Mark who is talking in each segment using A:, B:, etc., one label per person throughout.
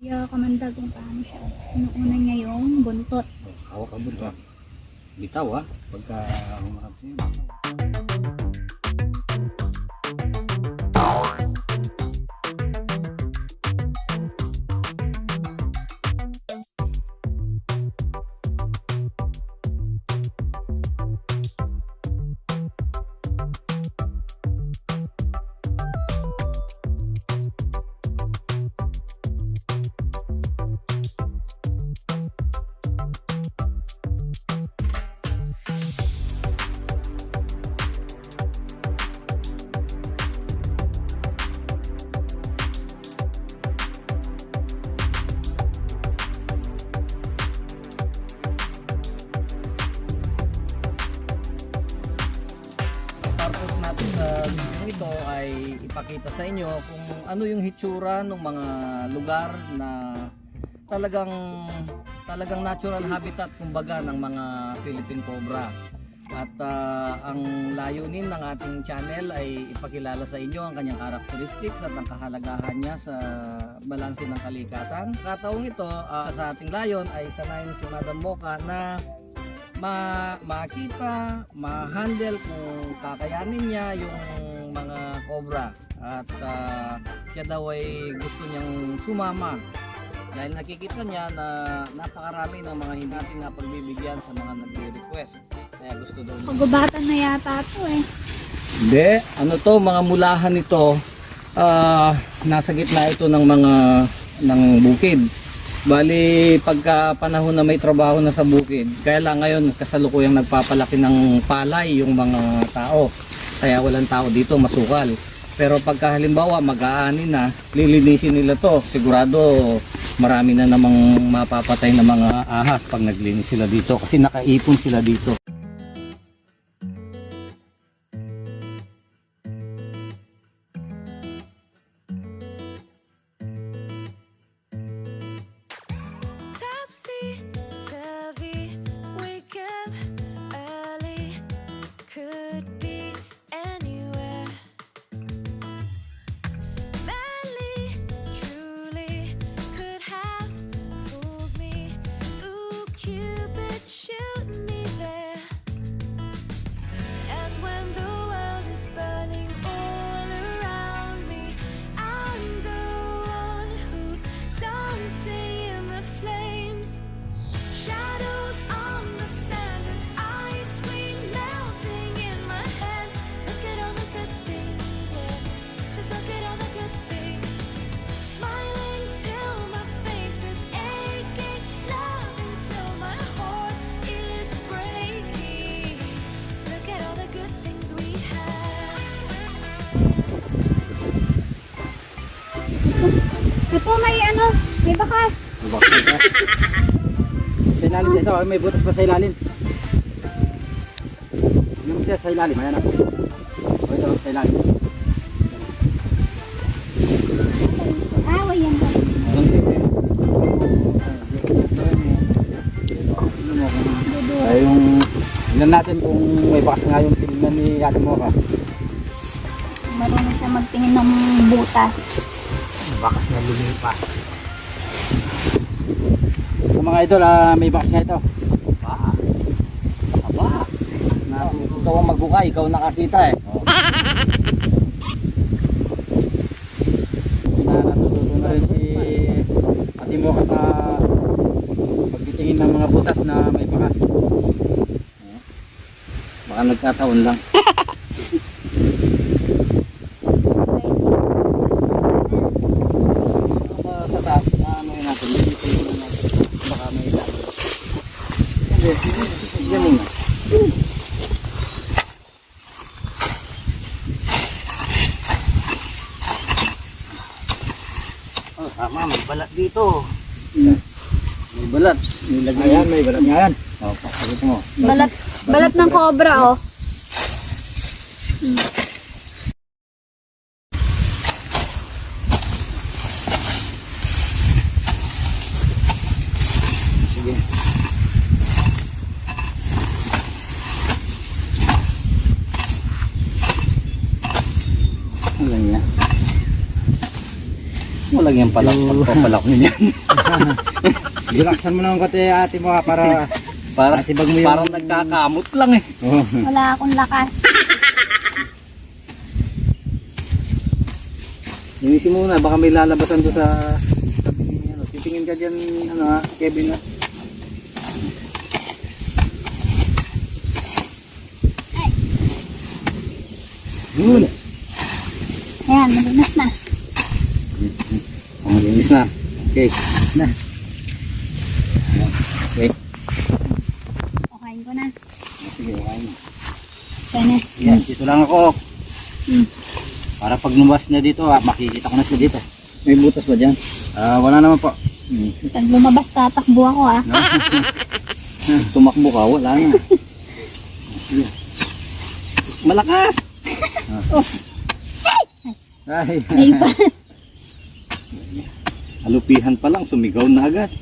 A: Kaya kamanda kung paano siya. Inuuna niya yung buntot.
B: Hawak ang buntot. Bitaw pagka humarap siya.
C: Purpose natin sa video ito ay ipakita sa inyo kung ano yung hitsura ng mga lugar na talagang natural habitat kumbaga ng mga Philippine cobra. At ang layunin ng ating channel ay ipakilala sa inyo ang kanyang characteristics at ang kahalagahan niya sa balanse ng kalikasan. Kataong ito sa ating layon ay sanayin si Madam Mocha na makita, ma-handle kung kakayanin niya yung mga cobra at siya daw ay gusto niyang sumama dahil nakikita niya na napakarami ng mga hindi natin napagbibigyan sa mga nagre-request, kaya gusto daw niya.
A: Pagubatan na yata ito eh.
C: Hindi, ano to, mga mulahan ito, nasa gitna ito ng ng bukid. Bali, pagka panahon na may trabaho na sa bukid, kaya lang ngayon kasalukuyang nagpapalaki ng palay yung mga tao. Kaya walang tao dito, masukal. Pero pagka halimbawa mag-aani na, lilinisin nila to. Sigurado marami na namang mapapatay na mga ahas pag naglinis sila dito kasi nakaipon sila dito.
D: Topsy-turvy, wake up early, could be anywhere. Madly, truly, could have fooled me. Ooh, Cupid, shoot me there. And when the world is burning all around me, I'm the one who's dancing in the flames. Shadows on the sand and ice cream melting in my hand. Look at all the good things, yeah. Just look at all the good things. Smiling till my face is aching, loving till my heart is breaking. Look at all the good things we have.
A: Ito may bakas.
B: Sa ilalim dito, may butas pa sa ilalim. Yung butas sa ilalim, ayan ako. O ito, sa ilalim.
A: Away yan ba?
B: Ay yung tingnan natin kung may bakas nga yung tingnan ni Ate Mocha.
A: Marunong siya magtingin ng butas.
B: Bakas na lumipas. So, mga idol, may bakas nga ito.
C: Aba, ikaw ang magbukay, ikaw nakakita eh.
B: Natututo na rin si Ate Mocha sa pagtitingin ng mga butas na may bakas.
C: Baka nagkataon lang.
B: Sa taas, ano yun natin, dito yun natin. Baka may ilan. Hindi, yan muna.
C: Oh, tama, may balat dito.
B: May balat. Ayan, may balat nga yan. O, pakagit mo.
A: Balat ng cobra oh.
B: Sige.
C: lang yan pala. Pagpapalak niyan.
B: Relaxan mo naman kate ate mo para atibag mo yung...
C: Parang nagkakamot lang eh.
B: Oh.
A: Wala akong lakas.
C: Linisin mo muna, baka may lalabasan doon sa tabi niya. Ano. Titingin ka dyan, ano ha, Kevin ha. Yun.
A: Ayan, malinis na.
C: Ang linis na. Okay.
B: Na.
C: Okay.
A: Okay ko na.
C: Sige, okay na.
A: Kaya na.
B: Yan, dito lang ako.
A: Hmm.
B: Para pag lumabas niya dito, makikita ko na siya dito.
C: May butas ba dyan?
B: Wala naman po.
A: Pag lumabas, tatakbo ako ah.
C: Tumakbo ka, wala na. Malakas!
B: Ay.
A: Ay pa.
C: Alupihan pa lang, sumigaw na agad.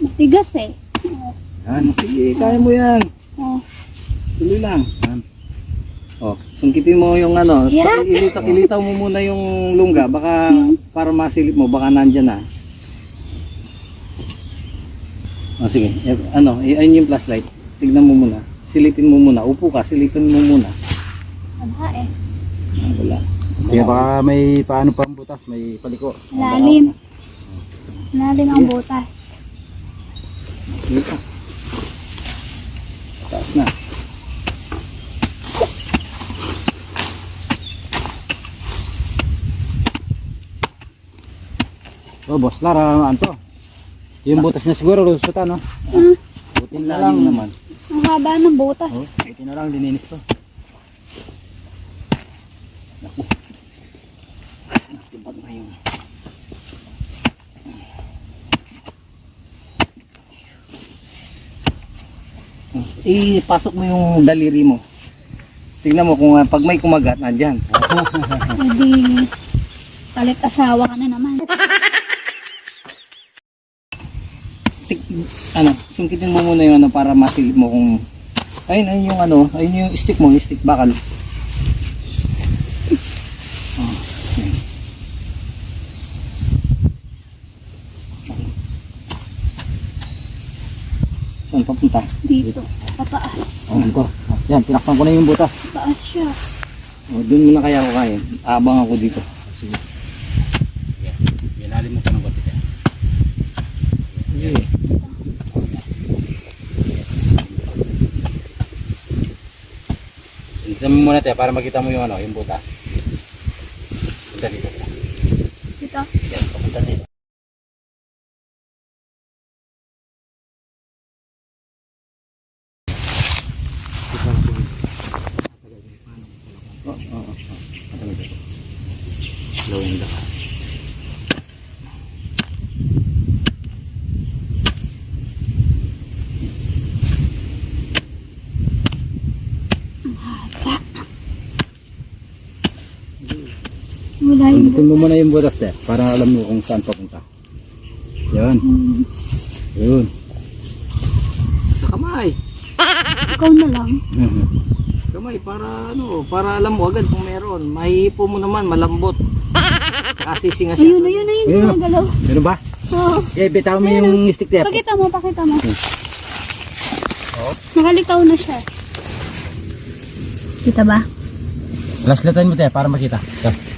A: Matigas eh.
C: Yan, sige, kaya mo yan.
A: Oh.
C: Tuloy lang. Yan. Oh, sungkitin mo yung ano,
A: Hirap.
C: ilitaw mo muna yung lungga, baka para masilip mo, baka nandyan na. Oh, sige, ayun yung flashlight. Tignan mo muna. Silipin mo muna. Upo ka, silipin mo muna.
A: Wala eh.
C: Wala.
B: Sige, baka may paano pang butas, may paliko.
A: Lalim. Lalim ang butas.
C: Dito. Taas na.
B: So, boss Lara, ano to? Yung butas niya siguro, lusutan, no?
A: Hmm.
B: Buti na lang.
C: Lalim naman.
A: Ang haba ng butas.
B: Oh, buti na lang, lininis to.
C: Tibag na yun. Ipasok mo yung daliri mo. Tingnan mo kung pag may kumagat, nandyan.
A: Hindi. Palit asawa ka na naman.
C: Sungkitin mo muna yung para masilip mo kung ayun yung ayun yung stick mo, yung stick bakal. Okay. Saan papunta?
A: Dito. Pataas.
B: Oh, ito. Yan, tinakpan ko na yung butas.
A: Pataas siya.
C: Doon muna kaya ako kain. Abang ako dito.
B: Sige. Ilalim mo pa ng butas yan.
C: Sige.
B: Tignan mo muna tayo para makita mo yung yung butas. Punta dito.
A: Dito.
B: Yan, papunta dito. Slow in the car.
A: Wala yung
B: Pindutin mo muna yung butas te, para alam mo kung saan papunta. Yan. Yun.
C: Sa kamay.
A: Ikaw na lang.
C: Kamay para alam mo agad kung meron. Mahihipo mo naman, malambot. Saka sisinga siya.
A: Ayun, ayun, ayun.
B: Ayun.
A: Gumagalaw.
B: Ano ba?
A: Oo.
B: Bitaw mo yung stick te.
A: Pakita mo, pakita mo. Nakalitaw na siya. Kita ba?
B: Flashlightan mo te, para makita. Ito.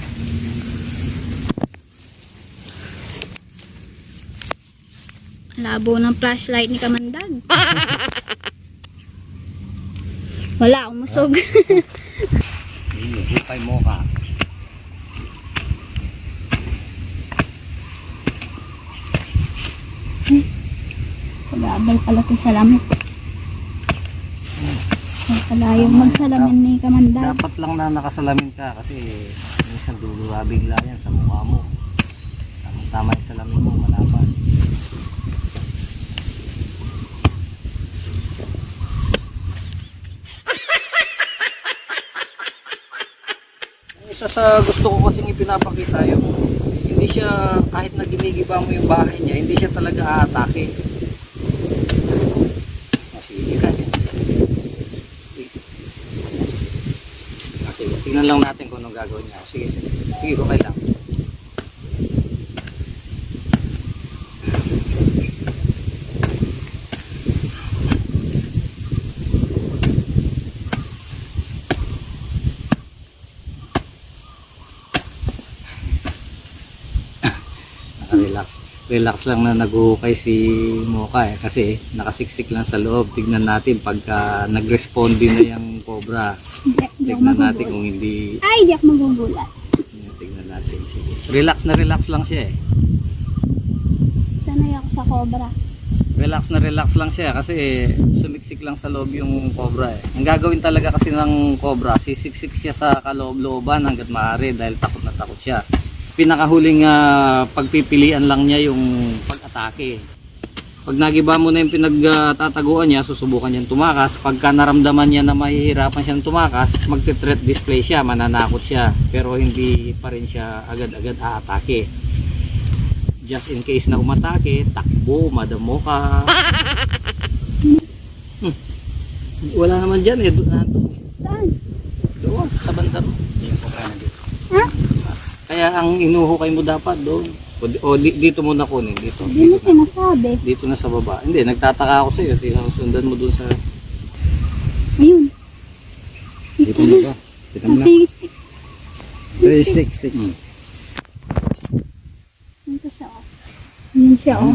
A: Labo ng flashlight ni Kamandag. Wala, umusog.
C: Hipay mo ka.
A: Pag-aabal pala ito sa lamit. Ay pala yung magsalamin ni Kamandag.
C: Dapat lang na nakasalamin ka kasi minsan bigla yan sa mukha mo. Tama yung salamin mo, malaban. Isa sa gusto ko kasing ipinapakita yung hindi siya, kahit na ginigiba mo yung bahay niya, hindi siya talaga aatake. Sige, kaya. Sige, tingnan lang natin kung anong gagawin niya. Sige, sige, okay lang. Relax lang na nag-uhukay si Mocha kasi nakasiksik lang sa loob. Tignan natin pagka nag-respond din na yung cobra.
A: Di ako
C: Tignan natin
A: magugulat.
C: kung hindi.
A: Ay, di ako magugulat.
C: Tignan natin. Sige. Relax lang siya eh.
A: Sanay ako sa cobra.
C: Relax lang siya kasi sumiksik lang sa loob yung cobra eh. Ang gagawin talaga kasi ng cobra, sisiksik siya sa kaloob-looban hanggat maaari dahil takot na takot siya. Pinakahuling pagpipilian lang niya yung pag-atake. Pag nagiba mo na yung pinagtataguan niya, susubukan niyang tumakas. Pagka naramdaman niya na mahihirapan siyang tumakas, magte-threat display siya, mananakot siya. Pero hindi pa rin siya agad-agad aatake. Just in case na umatake, takbo, madamo ka. Wala naman dyan eh.
A: Saan?
C: Doon, sa banda mo.
A: Ha?
C: Kaya ang inuhukay mo dapat doon. O dito mo na kunin, dito.
A: Hindi mo sinasabi.
C: Dito na sa baba. Hindi, nagtataka ako sa iyo. Sundan mo doon sa...
A: Ayun.
B: Dito mo ba? Dito mo na.
A: Sige,
B: Stick.
A: Ito siya oh. Yun siya oh.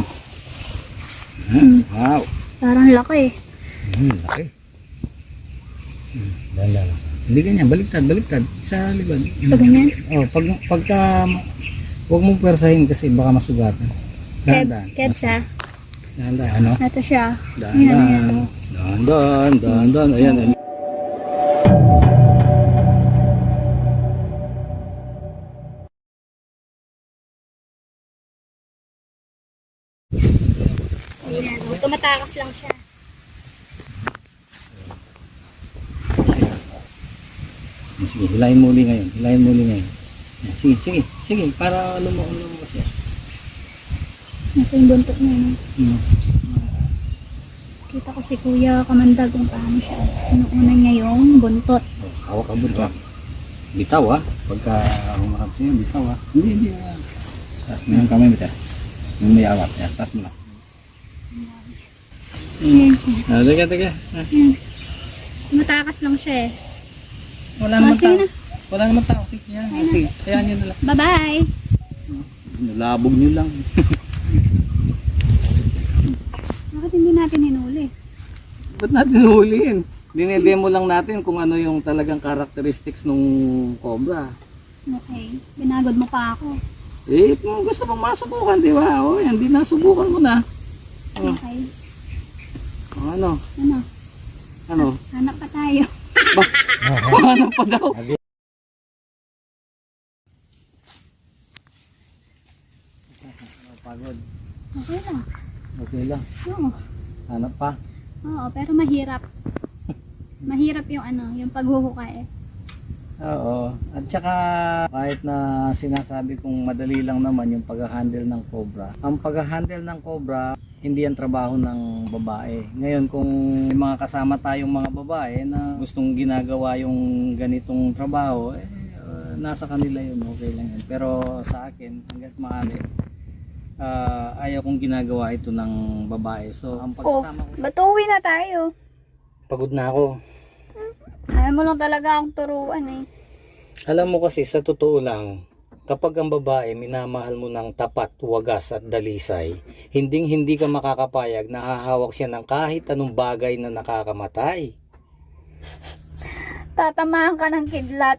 B: Wow.
A: Parang laki.
B: Laki. Dala. Hindi ganyan, baliktad. Sa likod.
A: Sa ganyan?
B: Oh, pagka huwag mong persahin kasi baka masugatan. Dahan-dahan.
A: Kebs ha?
B: Dahan-dahan, ano?
A: Ito siya.
B: Dahan-dahan. Dahan-dahan. Ayan.
A: Ayan. Tumatakas lang siya.
B: Sige, hilahin muli ngayon. Ayan, sige. Para lumabas siya.
A: Ito yung buntot niya. No? Kita ko si Kuya Kamandag kung paano siya. Inuuna niya yung buntot.
B: Hawak ka buntot. Bitaw pagka humarap siya, bitaw Hindi. Taas mo yung kamay mo tayo. Yung may awat. Taas mo lang.
A: Ayan siya.
B: Teka.
A: Ayan. Tumatakas lang siya eh.
C: Wala
A: naman tao.
C: Wala naman tao. Sige, kaya nyo na lang.
A: Bye-bye!
B: Nalabog nyo lang.
A: Bakit hindi natin hinuli?
C: Ba't natin huliin? Dinedemo lang natin kung ano yung talagang characteristics nung cobra.
A: Okay. Binagod mo pa ako.
C: Eh, kung gusto mong masubukan, di ba? O, yan, di nasubukan mo na.
A: Okay.
C: O, ano?
A: Ano? Hanap pa tayo.
C: Ano pa daw? Pagod.
A: Okay lang.
C: Oo.
A: Oo.
C: Hanap pa.
A: Oo, pero mahirap. Mahirap yung yung paghuhukay eh.
C: Oo. At saka kahit na sinasabi kong madali lang naman yung pag-handle ng cobra. Ang pag-handle ng cobra, hindi yan trabaho ng babae. Ngayon kung may mga kasama tayong mga babae na gustong ginagawa yung ganitong trabaho, nasa kanila yun, okay lang yun. Pero sa akin, hanggat maaari, ayaw kong ginagawa ito ng babae. So ang pagkasama ko...
A: Ba't uwi na tayo?
C: Pagod na ako.
A: Ayaw mo lang talaga akong turuan eh.
C: Alam mo kasi sa totoo lang, kapag ang babae minamahal mo ng tapat, wagas at dalisay, hindi ka makakapayag na hahawak siya ng kahit anong bagay na nakakamatay.
A: Tatamaan ka ng kidlat.